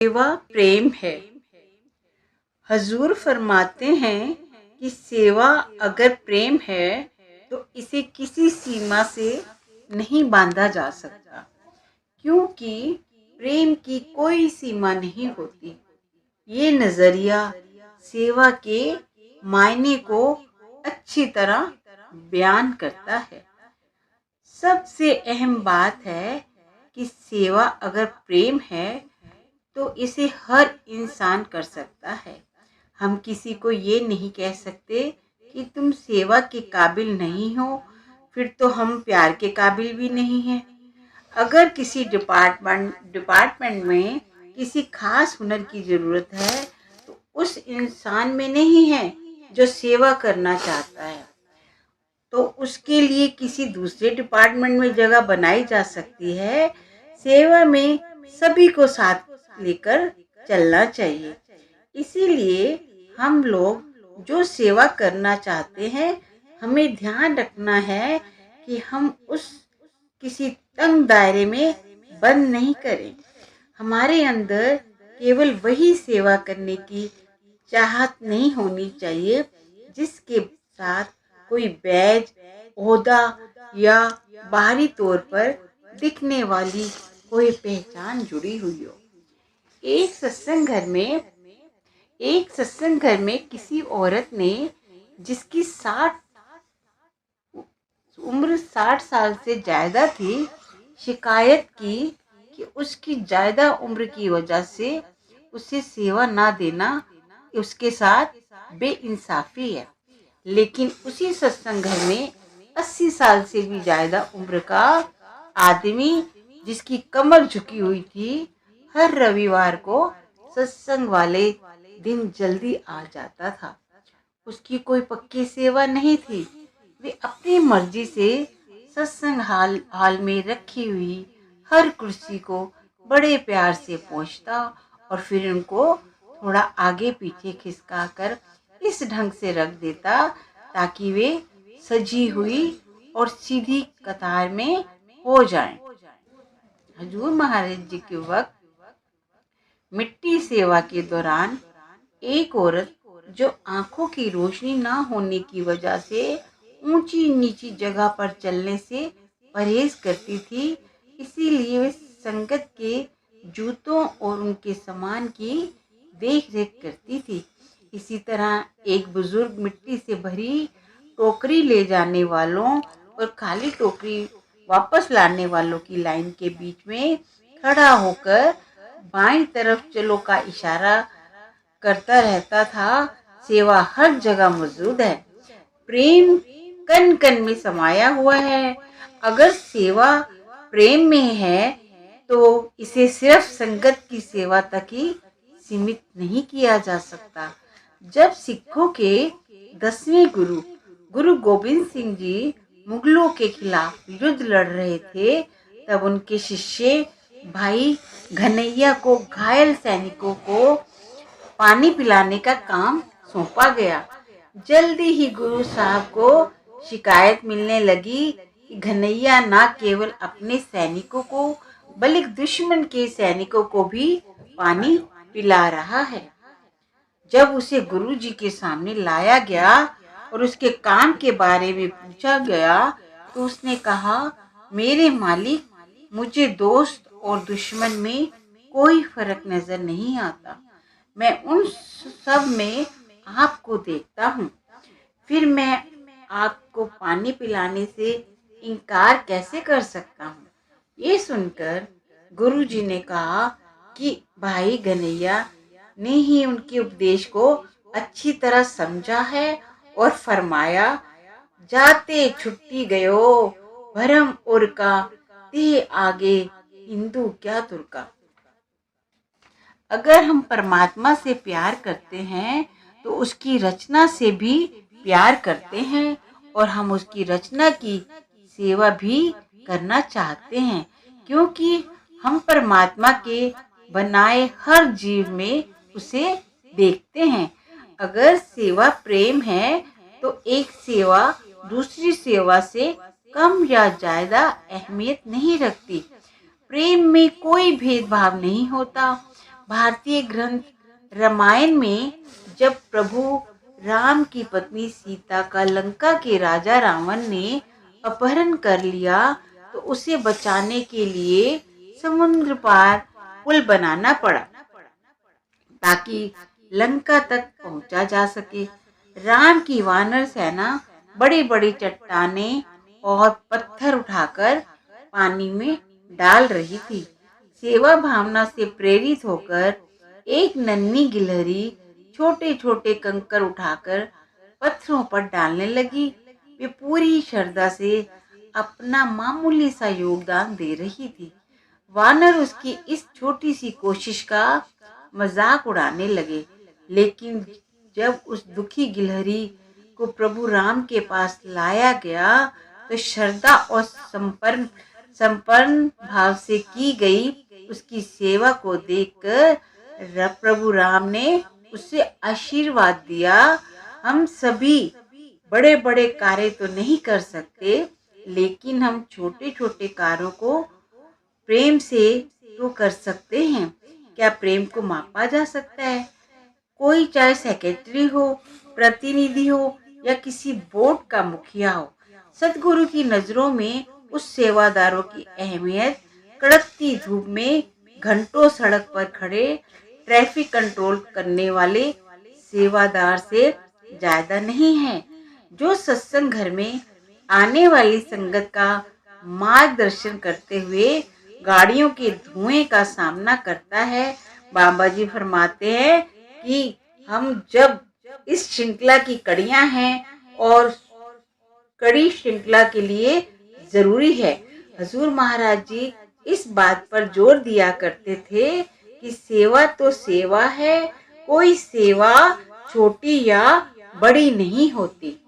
सेवा प्रेम है। हजूर फरमाते हैं कि सेवा अगर प्रेम है तो इसे किसी सीमा से नहीं बांधा जा सकता, क्योंकि प्रेम की कोई सीमा नहीं होती। ये नज़रिया सेवा के मायने को अच्छी तरह बयान करता है। सबसे अहम बात है कि सेवा अगर प्रेम है तो इसे हर इंसान कर सकता है। हम किसी को ये नहीं कह सकते कि तुम सेवा के काबिल नहीं हो, फिर तो हम प्यार के काबिल भी नहीं हैं। अगर किसी डिपार्टमेंट में किसी खास हुनर की ज़रूरत है तो उस इंसान में नहीं है जो सेवा करना चाहता है, तो उसके लिए किसी दूसरे डिपार्टमेंट में जगह बनाई जा सकती है। सेवा में सभी को साथ लेकर चलना चाहिए। इसीलिए हम लोग जो सेवा करना चाहते हैं, हमें ध्यान रखना है कि हम उस किसी तंग दायरे में बंद नहीं करें। हमारे अंदर केवल वही सेवा करने की चाहत नहीं होनी चाहिए जिसके साथ कोई बैज, ओहदा या बाहरी तौर पर दिखने वाली कोई पहचान जुड़ी हुई हो। एक सत्संग घर में किसी औरत ने, जिसकी उम्र 60 साल से ज़्यादा थी, शिकायत की कि उसकी ज़्यादा उम्र की वजह से उसे सेवा ना देना उसके साथ बेइंसाफ़ी है। लेकिन उसी सत्संग घर में 80 साल से भी ज़्यादा उम्र का आदमी, जिसकी कमर झुकी हुई थी, हर रविवार को सत्संग वाले दिन जल्दी आ जाता था। उसकी कोई पक्की सेवा नहीं थी। वे अपनी मर्जी से सत्संग हाल में रखी हुई हर कुर्सी को बड़े प्यार से पोंछता और फिर उनको थोड़ा आगे पीछे खिसका कर इस ढंग से रख देता ताकि वे सजी हुई और सीधी कतार में हो जाएं। हजूर महाराज जी के वक्त मिट्टी सेवा के दौरान एक औरत, जो आंखों की रोशनी ना होने की वजह से ऊंची नीची जगह पर चलने से परहेज करती थी, इसीलिए वे संगत के जूतों और उनके सामान की देख रेख करती थी। इसी तरह एक बुजुर्ग मिट्टी से भरी टोकरी ले जाने वालों और खाली टोकरी वापस लाने वालों की लाइन के बीच में खड़ा होकर बाईं तरफ चलो का इशारा करता रहता था। सेवा हर जगह मौजूद है। प्रेम कण कण में समाया हुआ है। अगर सेवा प्रेम में है तो इसे सिर्फ संगत की सेवा तक ही सीमित नहीं किया जा सकता। जब सिखों के 10वें गुरु गोबिंद सिंह जी मुगलों के खिलाफ युद्ध लड़ रहे थे, तब उनके शिष्य भाई घनैया को घायल सैनिकों को पानी पिलाने का काम सौंपा गया। जल्दी ही गुरु साहब को शिकायत मिलने लगी कि घनैया न केवल अपने सैनिकों को बल्कि दुश्मन के सैनिकों को भी पानी पिला रहा है। जब उसे गुरु जी के सामने लाया गया और उसके काम के बारे में पूछा गया तो उसने कहा, मेरे मालिक, मुझे दोस्त और दुश्मन में कोई फर्क नजर नहीं आता। मैं उन सब में आपको देखता हूँ, फिर मैं आपको पानी पिलाने से इनकार कैसे कर सकता हूँ। ये सुनकर गुरु जी ने कहा कि भाई घनैया ने ही उनके उपदेश को अच्छी तरह समझा है और फरमाया, जाते छुट्टी गयो भरम और का ते आगे हिंदू क्या तुर्का। अगर हम परमात्मा से प्यार करते हैं तो उसकी रचना से भी प्यार करते हैं और हम उसकी रचना की सेवा भी करना चाहते हैं, क्योंकि हम परमात्मा के बनाए हर जीव में उसे देखते हैं। अगर सेवा प्रेम है तो एक सेवा दूसरी सेवा से कम या ज़्यादा अहमियत नहीं रखती। प्रेम में कोई भेदभाव नहीं होता, भारतीय ग्रंथ रामायण में जब प्रभु राम की पत्नी सीता का लंका के राजा रावण ने अपहरण कर लिया, तो उसे बचाने के लिए समुद्र पार पुल बनाना पड़ा ताकि लंका तक पहुंचा जा सके। राम की वानर सेना बड़ी बड़ी चट्टानें और पत्थर उठाकर पानी में डाल रही थी। सेवा भावना से प्रेरित होकर एक नन्ही गिलहरी छोटे छोटे कंकर उठाकर पत्थरों पर डालने लगी। वे पूरी श्रद्धा से अपना मामूली सा योगदान दे रही थी। वानर उसकी इस छोटी सी कोशिश का मजाक उड़ाने लगे, लेकिन जब उस दुखी गिलहरी को प्रभु राम के पास लाया गया, तो श्रद्धा और संपन्न भाव से की गई उसकी सेवा को देखकर प्रभु राम ने उसे आशीर्वाद दिया। हम सभी बड़े बड़े कार्य तो नहीं कर सकते, लेकिन हम छोटे छोटे कार्यों को प्रेम से तो कर सकते हैं। क्या प्रेम को मापा जा सकता है? कोई चाहे सेक्रेटरी हो, प्रतिनिधि हो या किसी बोर्ड का मुखिया हो, सतगुरु की नजरों में उस सेवादारों की अहमियत कड़कती धूप में घंटों सड़क पर खड़े ट्रैफिक कंट्रोल करने वाले सेवादार से ज्यादा नहीं है, जो सत्संग घर में आने वाली संगत का मार्गदर्शन करते हुए गाड़ियों के धुएं का सामना करता है। बाबा जी फरमाते हैं कि हम जब इस श्रृंखला की कड़ियां हैं और कड़ी श्रृंखला के लिए जरूरी है। हजूर महाराज जी इस बात पर जोर दिया करते थे कि सेवा तो सेवा है, कोई सेवा छोटी या बड़ी नहीं होती।